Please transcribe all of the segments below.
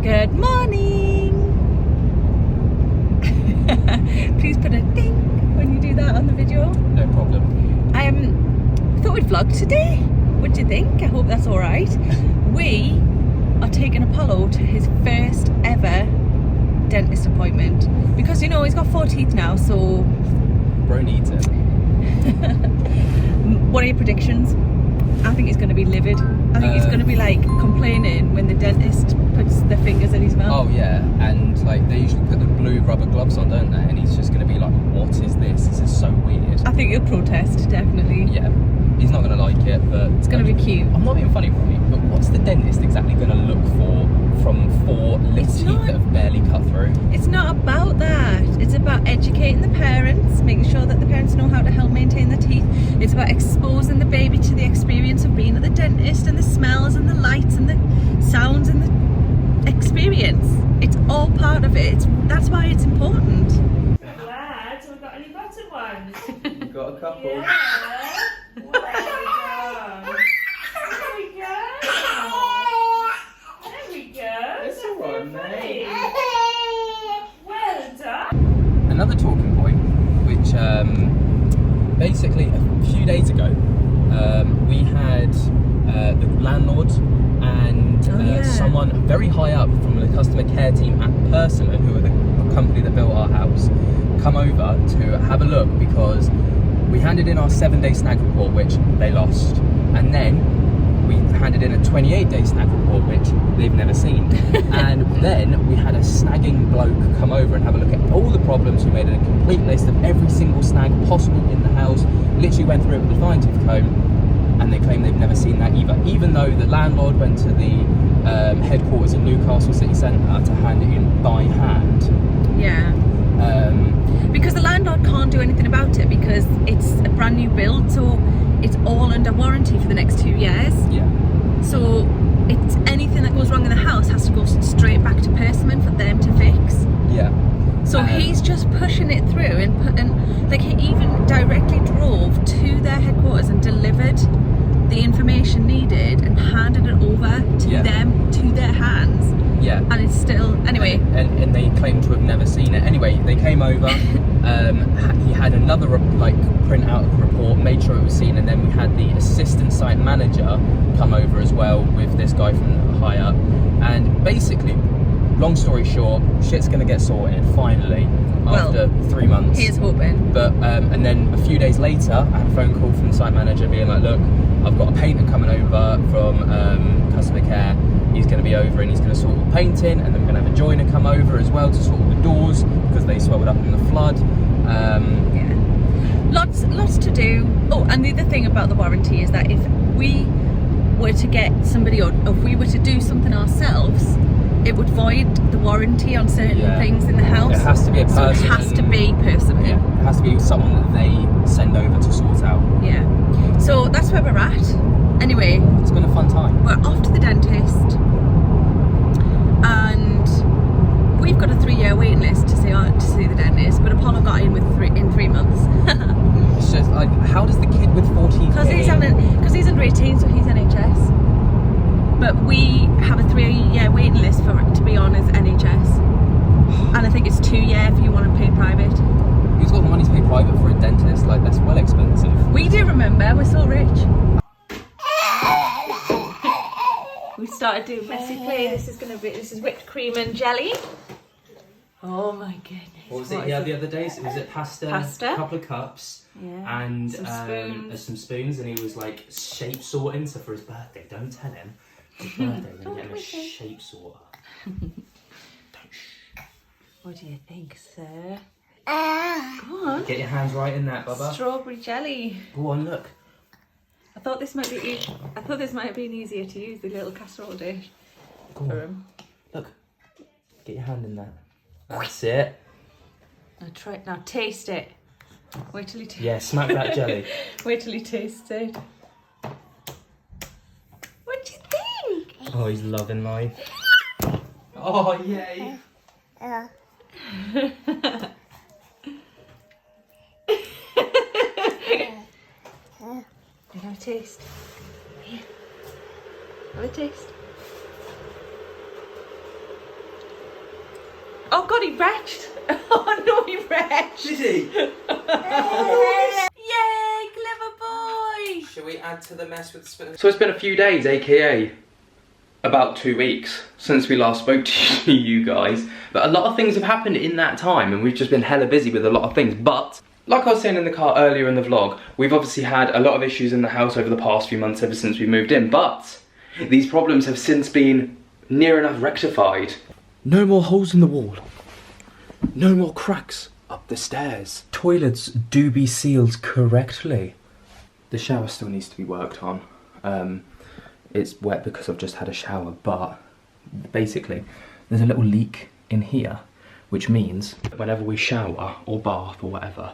Good morning! Please put a ding when you do that on the video. No problem. Thought we'd vlog today. What do you think? I hope that's alright. We are taking Apollo to his first ever dentist appointment. Because you know, he's got 4 teeth now, so... Bro needs it. What are your predictions? I think he's going to be livid. I think he's going to be like complaining when the dentist puts their fingers in his mouth. Oh yeah, and like they usually put the blue rubber gloves on, don't they? And he's just going to be like, what is this? This is so weird. I think he'll protest, definitely. Yeah, he's not going to like it, but... It's going to be cute. I'm not being funny, right? But what's the dentist exactly going to look for from 4 little teeth that have barely cut through? It's not about that. It's about educating the parents, making sure that the parents know how to help maintain their teeth. It's about exposing the baby to the experience of being at the dentist and the smells and the lights and the sounds and the experience. It's all part of it. That's why it's important. Lads, have we got any buttered ones? You've got a couple. Yeah. Well done. There we go. There we go. It's all right, mate. Well done. Another talking point, which basically a few days ago, we had the landlord and someone very high up from the customer care team at Persimmon, who are the company that built our house, come over to have a look because we handed in our 7-day snag report, which they lost, and then we handed in a 28-day snag report, which they've never seen. And then we had a snagging bloke come over and have a look at all the problems. We made a complete list of every single snag possible in the house, literally went through it with a fine-tooth comb, and they claim they've never seen that either, even though the landlord went to the headquarters in Newcastle City Centre to hand it in by hand. Yeah. Because the landlord can't do anything about it because it's a brand new build, so it's all under warranty for the next 2 years. Yeah. So it's anything that goes wrong in the house has to go straight back to Persimmon for them to fix. Yeah. So he's just pushing it through and like he even directly drove to their headquarters and delivered the information needed and handed it over to them, to their hands. Yeah. And it's still, anyway. And they claim to have never seen it. Anyway, they came over, he had another print out of the report, made sure it was seen, and then we had the assistant site manager come over as well with this guy from high up. And basically, long story short, shit's gonna get sorted finally after 3 months. Here's hoping. But and then a few days later, I had a phone call from the site manager being like, look, I've got a painter coming over from customer care. He's going to be over and he's going to sort all the painting, and then we're going to have a joiner come over as well to sort all the doors because they swelled up in the flood. Yeah, lots to do. Oh, and the other thing about the warranty is that if we were to get somebody, or if we were to do something ourselves, it would void the warranty on certain things in the house. It has to be a person. So it has to be Persimmon. Yeah, it has to be someone that they send over to sort out. Yeah. So that's where we're at. Anyway, it's been a fun time. We're off to the dentist, and we've got a 3-year waiting list to see the dentist. But Apollo got in in 3 months. It's just like, how does the kid with 4 teeth? Because he's under 18, so he's NHS. But we have a 3-year waiting list for it to be on as NHS, and I think it's 2 years if you want to pay private. Who's got the money to pay private for a dentist? Like, that's well expensive. We do, remember, we're so rich. We started doing messy play. This is whipped cream and jelly. Oh my goodness. What was it? Yeah, the other day, so was it pasta? A couple of cups, and some spoons, and he was like shape sorting. So for his birthday, don't tell him. For his birthday, we're gonna get him a shape sorter. What do you think, sir? Go on. Get your hands right in that, Bubba. Strawberry jelly. Go on, look. I thought this might have been easier to use, the little casserole dish. Go on. Look. Get your hand in that. That's it. Now taste it. Wait till you taste it. Yeah, smack that jelly. Wait till you taste it. What do you think? Oh, he's loving life. Oh, yay. Have a taste. Here. Have a taste. Oh God, he retched. Oh no, he retched. Did he? Yay, clever boy. Shall we add to the mess with the spinach? So it's been a few days, aka about 2 weeks since we last spoke to you guys. But a lot of things have happened in that time and we've just been hella busy with a lot of things. But like I was saying in the car earlier in the vlog, we've obviously had a lot of issues in the house over the past few months ever since we moved in. But these problems have since been near enough rectified. No more holes in the wall. No more cracks up the stairs. Toilets do be sealed correctly. The shower still needs to be worked on. It's wet because I've just had a shower, but basically there's a little leak in here, which means whenever we shower or bath or whatever,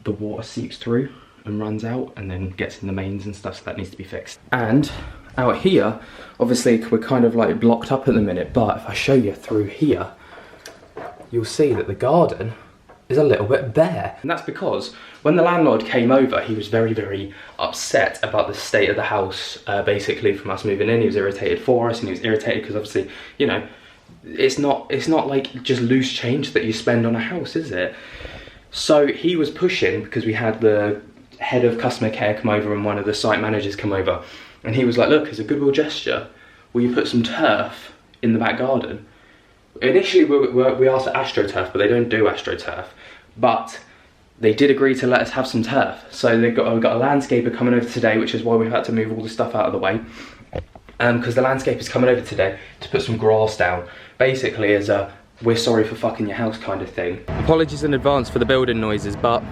the water seeps through and runs out and then gets in the mains and stuff, so that needs to be fixed. And out here, obviously we're kind of like blocked up at the minute, but if I show you through here, you'll see that the garden is a little bit bare. And that's because when the landlord came over, he was very, very upset about the state of the house, basically from us moving in. He was irritated for us and he was irritated because obviously, you know, it's not like just loose change that you spend on a house, is it? So he was pushing because we had the head of customer care come over and one of the site managers come over. And he was like, look, as a goodwill gesture, will you put some turf in the back garden? Initially we asked for AstroTurf, but they don't do AstroTurf. But they did agree to let us have some turf. So we've got a landscaper coming over today, which is why we've had to move all the stuff out of the way. Because the landscaper's coming over today to put some grass down. Basically as a, we're sorry for fucking your house kind of thing. Apologies in advance for the building noises, but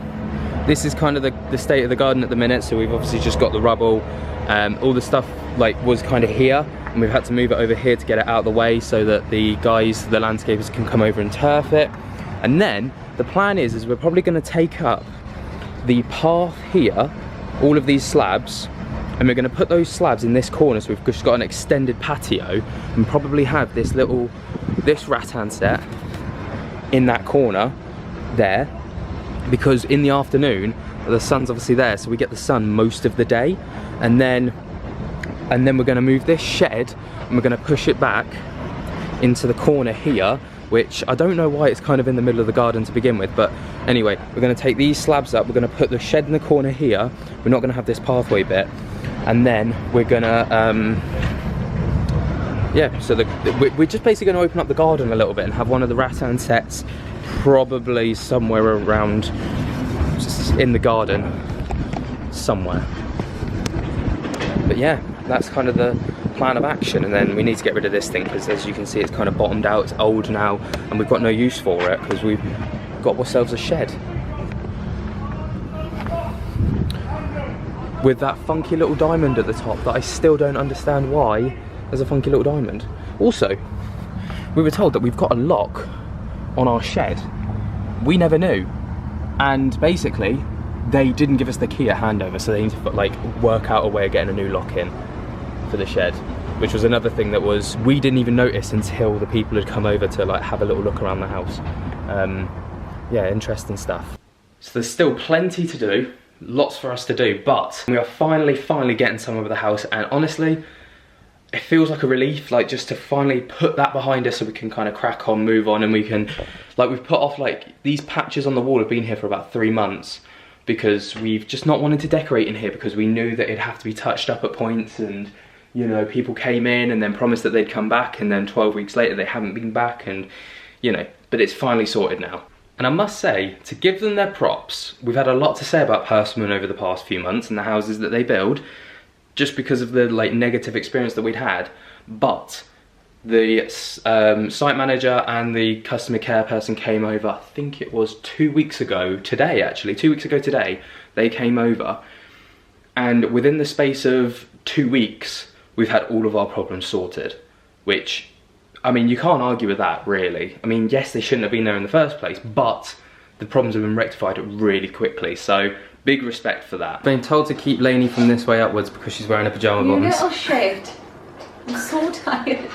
this is kind of the state of the garden at the minute. So we've obviously just got the rubble. All the stuff like was kind of here. And we've had to move it over here to get it out of the way so that the guys, the landscapers, can come over and turf it. And then the plan is we're probably going to take up the path here, all of these slabs, and we're going to put those slabs in this corner, so we've just got an extended patio, and probably have this rattan set in that corner there, because in the afternoon the sun's obviously there, so we get the sun most of the day. And then we're going to move this shed and we're going to push it back into the corner here, which I don't know why it's kind of in the middle of the garden to begin with, but anyway, we're going to take these slabs up, we're going to put the shed in the corner here, we're not going to have this pathway bit, and then we're going to yeah, so we're just basically going to open up the garden a little bit and have one of the rattan sets probably somewhere around in the garden somewhere. But yeah, that's kind of the plan of action. And then we need to get rid of this thing because, as you can see, it's kind of bottomed out, it's old now, and we've got no use for it because we've got ourselves a shed with that funky little diamond at the top that I still don't understand why there's a funky little diamond. Also, we were told that we've got a lock on our shed. We never knew, and basically they didn't give us the key at handover, so they need to like work out a way of getting a new lock in for the shed, which was another thing that was we didn't even notice until the people had come over to like have a little look around the house. Yeah, interesting stuff. So there's still plenty to do, lots for us to do, but we are finally getting somewhere with the house, and honestly it feels like a relief, like just to finally put that behind us so we can kind of crack on, move on, and we can, like, we've put off, like, these patches on the wall have been here for about 3 months because we've just not wanted to decorate in here because we knew that it'd have to be touched up at points, and you know, people came in and then promised that they'd come back, and then 12 weeks later they haven't been back, and you know, but it's finally sorted now. And I must say, to give them their props, we've had a lot to say about Persimmon over the past few months and the houses that they build, just because of the like negative experience that we'd had. But the site manager and the customer care person came over, I think it was 2 weeks ago today, actually, 2 weeks ago today, they came over, and within the space of 2 weeks, we've had all of our problems sorted, which, I mean, you can't argue with that, really. I mean, yes, they shouldn't have been there in the first place, but the problems have been rectified really quickly, so big respect for that. Been told to keep Lainey from this way upwards because she's wearing her pyjama bottoms. You little shit. I'm so tired.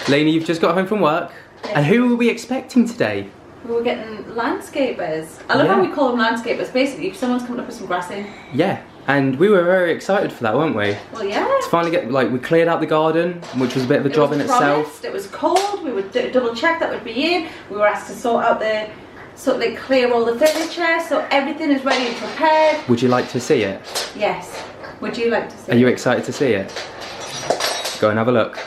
Lainey, you've just got home from work. Yes. And who were we expecting today? We were getting landscapers. I love how we call them landscapers. Basically, if someone's coming up with some grass in. Yeah, And we were very excited for that, weren't we? Well, yeah. To finally get, like, we cleared out the garden, which was a bit of a job in itself. It was cold. We would double check that would be in. We were asked to sort out clear all the furniture, so everything is ready and prepared. Would you like to see it? Yes. Would you like to see it? Are you excited to see it? Go and have a look.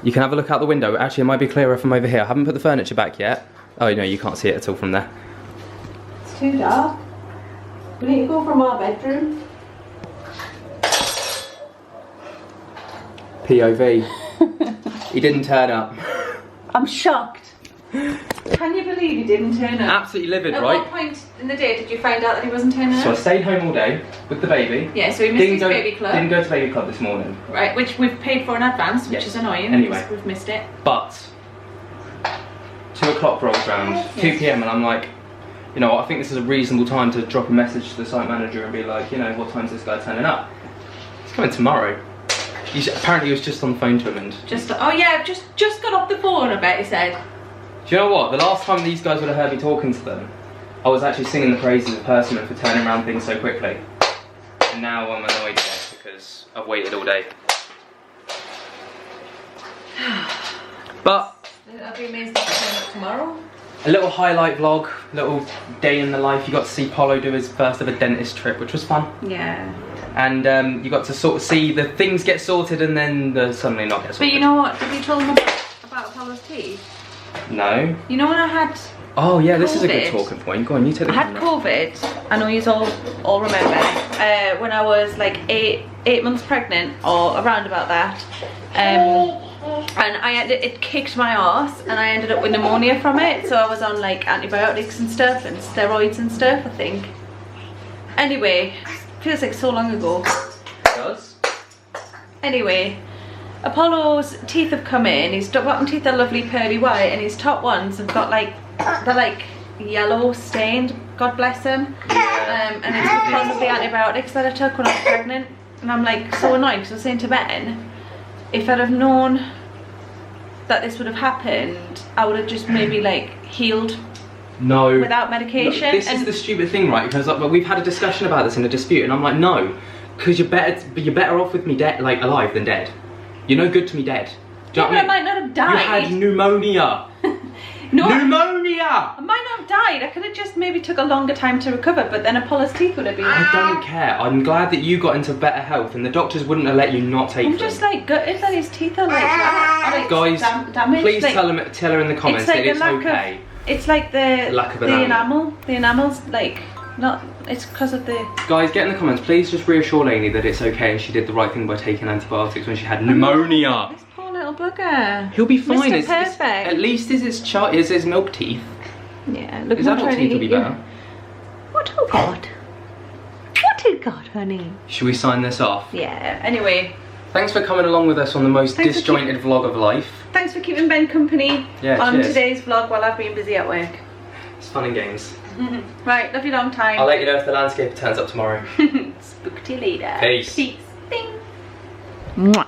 You can have a look out the window. Actually, it might be clearer from over here. I haven't put the furniture back yet. Oh no, you can't see it at all from there. It's too dark. We need to go from our bedroom. POV. He didn't turn up. I'm shocked. Can you believe he didn't turn up? Absolutely livid, At right? what point in the day did you find out that he wasn't turning up? So I stayed home all day with the baby. Yeah, so he missed his baby club. Didn't go to baby club this morning. Right, which we've paid for in advance, which Yes. is annoying. Anyway. Because we've missed it. But 2 o'clock rolls round, Yes. 2 PM, and I'm like, you know, I think this is a reasonable time to drop a message to the site manager and be like, you know, what time's this guy turning up? He's coming tomorrow. Apparently he was just on the phone to him and... Oh yeah, just got off the phone, I bet he said. Do you know what? The last time these guys would have heard me talking to them, I was actually singing the praises of Persimmon for turning around things so quickly. And now I'm annoyed again because I've waited all day. But... I'll be amazed if he turns up tomorrow. a little highlight vlog, little day in the life. You got to see Polo do his first ever dentist trip, which was fun. Yeah. And you got to sort of see the things get sorted and then suddenly not get sorted. But you know what? Did you tell them about Apollo's teeth? No. You know when I had Oh yeah, this is a good COVID. talking point. Go on, you take the I had camera. COVID. I know you all remember. When I was like eight months pregnant or around about that. And it kicked my arse and I ended up with pneumonia from it. So I was on like antibiotics and stuff and steroids and stuff, I think. Anyway, feels like so long ago. It does. Anyway, Apollo's teeth have come in. His bottom teeth are lovely pearly white and his top ones have got like, they're like yellow stained, God bless him. Yeah. And it's because of the antibiotics that I took when I was pregnant. And I'm like so annoyed because I was saying to Ben, if I'd have known that this would have happened, I would have just maybe like healed without medication. Look, this is the stupid thing, right? Because like, we've had a discussion about this in a dispute, and I'm like, no, because you're better off with me dead, like alive, than dead. You're no good to me dead. Do you know what I might not have died. You had pneumonia. No, pneumonia! I might not have died. I could have just maybe took a longer time to recover, but then Apollo's teeth would have been. I don't care. I'm glad that you got into better health, and the doctors wouldn't have let you not take them. I'm just like gutted that his teeth are like that. Like, guys, damaged. please like, tell her in the comments it's like that it's lack okay. Of, it's like the lack of enamel. The enamel's like not. It's because of the. Guys, get in the comments. Please just reassure Lainey that it's okay and she did the right thing by taking antibiotics when she had pneumonia. This poor little bugger. He'll be fine. Mr. Perfect. At least is his milk teeth. Yeah, look. His adult teeth will be better. What have got? What have got, honey? Should we sign this off? Yeah. Anyway. Thanks for coming along with us on the most disjointed vlog of life. Thanks for keeping Ben company on cheers. today's vlog while I've been busy at work. It's fun and games. Right, love you long time. I'll let you know if the landscaper turns up tomorrow. Spook to you later. Peace. Peace. Bing. Mwah.